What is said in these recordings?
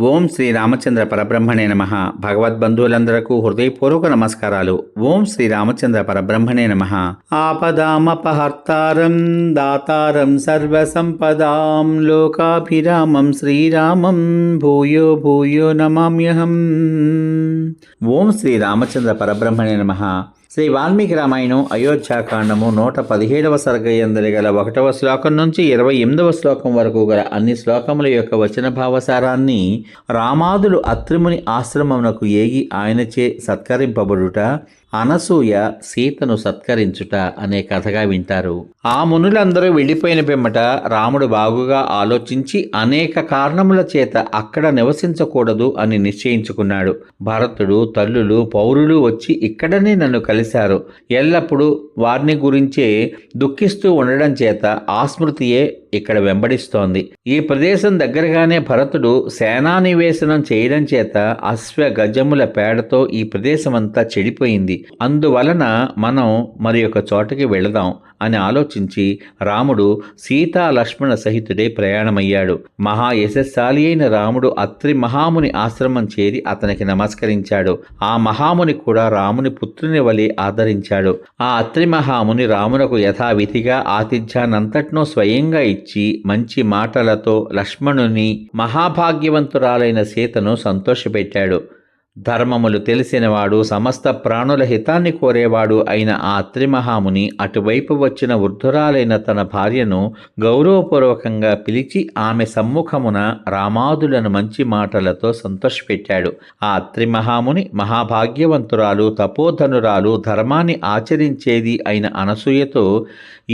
ఓం శ్రీ రామచంద్ర పరబ్రహ్మణే నమః. భగవద్బంధువులందరకు హృదయపూర్వక నమస్కారాలు. ఓం శ్రీ రామచంద్ర పరబ్రహ్మణే నమః. ఆపదామపహర్తారం దాతారం సర్వసంపదాం లోకాభిరామం శ్రీరామం భూయో భూయో నమామ్యహం. ఓం శ్రీ రామచంద్ర పరబ్రహ్మణే నమః. శ్రీ వాల్మీకి రామాయణం అయోధ్యాకాండము 117వ సర్గయందలి గల 1వ శ్లోకం నుంచి 28వ శ్లోకం వరకు గల అన్ని శ్లోకముల యొక్క వచన భావసారాన్ని రామాదులు అత్రిముని ఆశ్రమమునకు ఏగి ఆయనచే సత్కరింపబడుట, అనసూయ సీతను సత్కరించుట అనే కథగా వింటారు. ఆ మునులందరూ వెళ్ళిపోయిన పిమ్మట రాముడు బాగుగా ఆలోచించి అనేక కారణముల చేత అక్కడ నివసించకూడదు అని నిశ్చయించుకున్నాడు. భరతుడు, తల్లులు, పౌరులు వచ్చి ఇక్కడనే నన్ను కలిశారు. ఎల్లప్పుడూ వారిని గురించే దుఃఖిస్తూ ఉండడం చేత ఆ స్మృతియే ఇక్కడ వెంబడిస్తోంది. ఈ ప్రదేశం దగ్గరగానే భరతుడు సేనానివేశనం చేయడం చేత అశ్వ గజముల పేడతో ఈ ప్రదేశమంతా చెడిపోయింది. అందువలన మనం మరి ఒక చోటకి వెళదాం అని ఆలోచించి రాముడు సీతా లక్ష్మణ సహితుడే ప్రయాణమయ్యాడు. మహా యశస్శాలి అయిన రాముడు అత్రి మహాముని ఆశ్రమం చేరి అతనికి నమస్కరించాడు. ఆ మహాముని కూడా రాముని పుత్రుని వలె ఆదరించాడు. ఆ అత్రి మహాముని రామునకు యథావిధిగా ఆతిథ్యానంతట్నో స్వయంగా ఇచ్చి మంచి మాటలతో లక్ష్మణుని మహాభాగ్యవంతురాలైన సీతను సంతోషపెట్టాడు. ధర్మములు తెలిసినవాడు, సమస్త ప్రాణుల హితాన్ని కోరేవాడు అయిన ఆ అత్రిమహాముని అటువైపు వచ్చిన వృద్ధురాలైన తన భార్యను గౌరవపూర్వకంగా పిలిచి ఆమె సమ్ముఖమున రామాదులను మంచి మాటలతో సంతోషపెట్టాడు. ఆ అత్రిమహాముని మహాభాగ్యవంతురాలు, తపోధనురాలు, ధర్మాన్ని ఆచరించేది అయిన అనసూయతో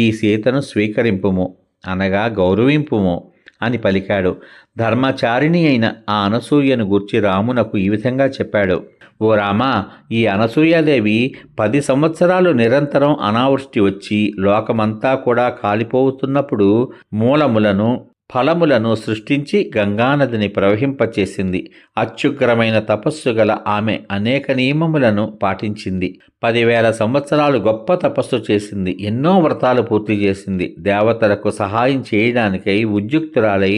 ఈ సీతను స్వీకరింపుము అనగా గౌరవింపుము అని పలికాడు. ధర్మచారిణి అయిన ఆ అనసూయను గూర్చి రామునకు ఈ విధంగా చెప్పాడు. ఓ రామా, ఈ అనసూయాదేవి 10 సంవత్సరాలు నిరంతరం అనావృష్టి వచ్చి లోకమంతా కూడా కాలిపోతున్నప్పుడు మూలములను ఫలములను సృష్టించి గంగానదిని ప్రవహింపచేసింది. అత్యుగ్రమైన తపస్సు గల ఆమె అనేక నియమములను పాటించింది. 10,000 సంవత్సరాలు గొప్ప తపస్సు చేసింది. ఎన్నో వ్రతాలు పూర్తి చేసింది. దేవతలకు సహాయం చేయడానికై ఉద్యుక్తురాలై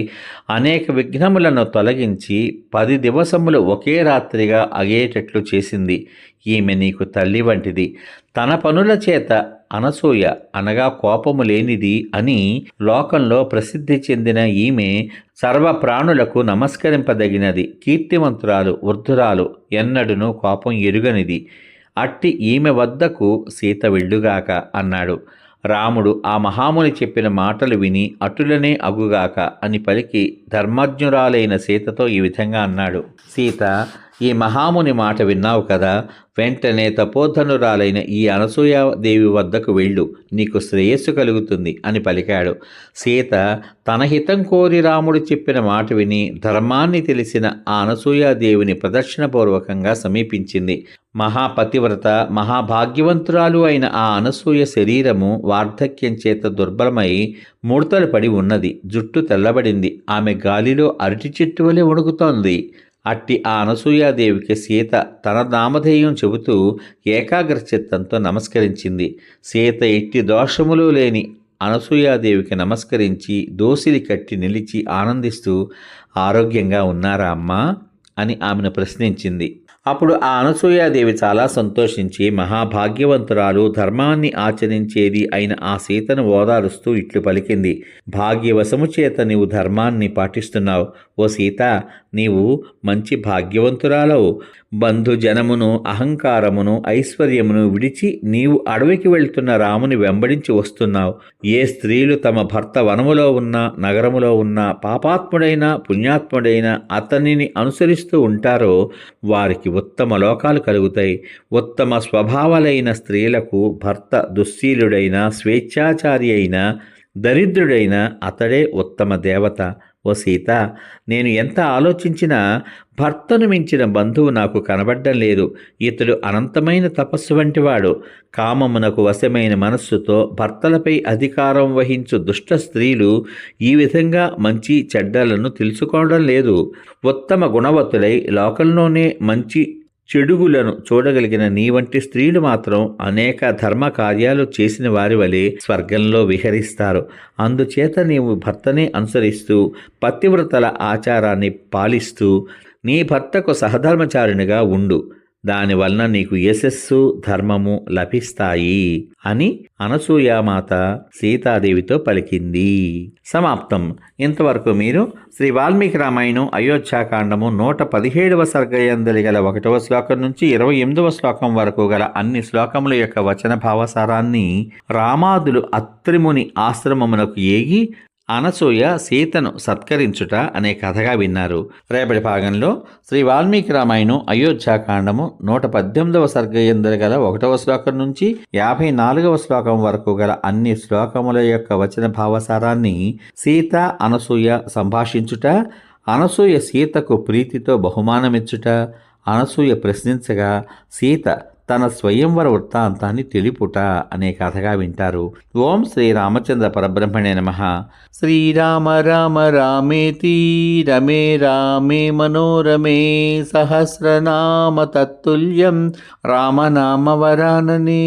అనేక విఘ్నములను తొలగించి 10 దివసములు ఒకే రాత్రిగా అగేటట్లు చేసింది. ఈమె నీకు తల్లి వంటిది. తన పనుల చేత అనసూయ అనగా కోపము లేనిది అని లోకంలో ప్రసిద్ధి చెందిన ఈమె సర్వప్రాణులకు నమస్కరింపదగినది. కీర్తివంతురాలు, వృద్ధురాలు, ఎన్నడును కోపం ఎరుగనిది. అట్టి ఈమె వద్దకు సీత వెళ్ళుగాక అన్నాడు. రాముడు ఆ మహాముని చెప్పిన మాటలు విని అటులనే అగుగాక అని పలికి ధర్మజ్ఞురాలైన సీతతో ఈ విధంగా అన్నాడు. సీత, ఈ మహాముని మాట విన్నావు కదా, వెంటనే తపోధనురాలైన ఈ అనసూయాదేవి వద్దకు వెళ్ళు, నీకు శ్రేయస్సు కలుగుతుంది అని పలికాడు. సీత తన హితం కోరి రాముడు చెప్పిన మాట విని ధర్మాన్ని తెలిసిన ఆ అనసూయాదేవిని ప్రదక్షిణపూర్వకంగా సమీపించింది. మహాపతివ్రత, మహాభాగ్యవంతురాలు అయిన ఆ అనసూయ శరీరము వార్ధక్యం చేత దుర్బలమై ముడతలు పడి ఉన్నది. జుట్టు తెల్లబడింది. ఆమె గాలిలో అరటి చెట్టు వలె వణుకుతోంది. అట్టి ఆ అనసూయాదేవికి సీత తన నామధేయం చెబుతూ ఏకాగ్రచిత్తంతో నమస్కరించింది. సీత ఎట్టి దోషములు లేని అనసూయాదేవికి నమస్కరించి దోసిలి కట్టి నిలిచి ఆనందిస్తూ, ఆరోగ్యంగా ఉన్నారా అమ్మా అని ఆమెను ప్రశ్నించింది. అప్పుడు ఆ అనసూయాదేవి చాలా సంతోషించి మహాభాగ్యవంతురాలు, ధర్మాన్ని ఆచరించేది అయిన ఆ సీతను ఓదారుస్తూ ఇట్లు పలికింది. భాగ్యవశము చేత నీవు ధర్మాన్ని పాటిస్తున్నావు. ఓ సీత, నీవు మంచి భాగ్యవంతురాలవు. బంధుజనమును, అహంకారమును, ఐశ్వర్యమును విడిచి నీవు అడవికి వెళ్తున్న రాముని వెంబడించి వస్తున్నావు. ఏ స్త్రీలు తమ భర్త వనములో ఉన్న, నగరములో ఉన్న, పాపాత్ముడైన పుణ్యాత్ముడైన అతనిని అనుసరిస్తూ ఉంటారో వారికి ఉత్తమ లోకాలు కలుగుతాయి. ఉత్తమ స్వభావాలైన స్త్రీలకు భర్త దుశ్శీలుడైన, స్వేచ్ఛాచారి అయిన, దరిద్రుడైన అతడే ఉత్తమ దేవత. ఓ సీత, నేను ఎంత ఆలోచించినా భర్తను మించిన బంధువు నాకు కనబడ్డం లేదు. ఇతడు అనంతమైన తపస్సు వంటివాడు. కామమునకు వశమైన మనస్సుతో భర్తలపై అధికారం వహించు దుష్ట స్త్రీలు ఈ విధంగా మంచి చెడ్డలను తెలుసుకోవడం లేదు. ఉత్తమ గుణవతులై లోకంలోనే మంచి చెడుగులను చూడగలిగిన నీ వంటి స్త్రీలు మాత్రం అనేక ధర్మ కార్యాలు చేసిన వారి వలె స్వర్గంలో విహరిస్తారు. అందుచేత నీవు భర్తనే అనుసరిస్తూ పతివ్రతల ఆచారాన్ని పాలిస్తూ నీ భర్తకు సహధర్మచారిణిగా ఉండు. దానివలన నీకు యశస్సు ధర్మము లభిస్తాయి అని అనసూయామాత సీతాదేవితో పలికింది. సమాప్తం. ఇంతవరకు మీరు శ్రీ వాల్మీకి రామాయణం అయోధ్యాకాండము 117వ సర్గయందలి గల 1వ శ్లోకం నుంచి 28వ శ్లోకం వరకు గల అన్ని శ్లోకముల యొక్క వచన భావసారాన్ని రామాదులు అత్రిముని ఆశ్రమమునకు ఏగి అనసూయ సీతను సత్కరించుట అనే కథగా విన్నారు. రేపటి భాగంలో శ్రీ వాల్మీకి రామాయణం అయోధ్యాకాండము 118వ సర్గయందలి గల 1వ శ్లోకం నుంచి 54వ శ్లోకం వరకు గల అన్ని శ్లోకముల యొక్క వచన భావసారాన్ని సీత అనసూయ సంభాషించుట, అనసూయ సీతకు ప్రీతితో బహుమానమిచ్చుట, అనసూయ ప్రశ్నించగా సీత తన స్వయంవర వృత్తాంతాన్ని తెలుపుట అనే కథగా వింటారు. ఓం శ్రీ రామచంద్ర పరబ్రహ్మణే నమః. శ్రీరామ రామ రామేతి రమే రామే మనోరమే సహస్రనామ తత్తుల్యం రామనామ వరాననే.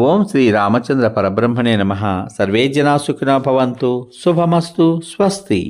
ఓం శ్రీ రామచంద్ర పరబ్రహ్మణే నమః. సర్వే జనా సుఖినో భవంతు. శుభమస్తు. స్వస్తి.